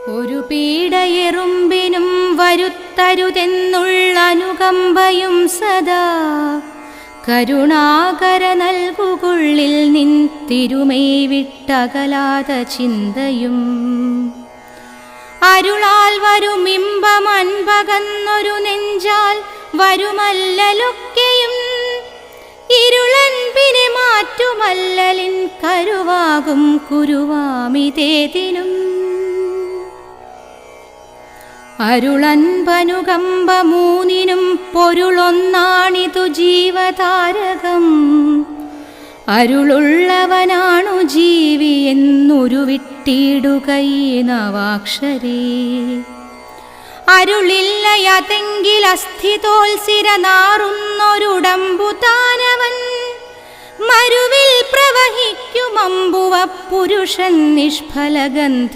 ഒരു പീഡയെറുമ്പിനും വരുത്തരുതെന്നുള്ള അനുകമ്പയും സദാ കരുണാകര നൽകുകുള്ളിൽ നിൻ തിരുമൈ വിട്ടകലാത ചിന്തയും അരുളാൽ വരുമിമ്പമൻപകന്നൊരു നെഞ്ചാൽ വരുമല്ലലൊക്കെയും ഇരുളൻപിനെ മാറ്റുമല്ലലിൻ കരുവാകും കുരുവാമിതേതിനും അരുളൻപനുകമ്പ മൂന്നിനും പൊരുളൊന്നാണിതു ജീവതാരകം അരുളുള്ളവനാണു ജീവി എന്നുരുവിട്ടിടുകൈ നവാക്ഷരേ അരുളില്ലയതെങ്കിൽ അസ്ഥിതോൽസിര നാറുന്നൊരുടമ്പു താനവൻ മരുവിൽ പ്രവഹിക്കുമമ്പുവ പുരുഷൻ നിഷ്ഫലഗന്ധ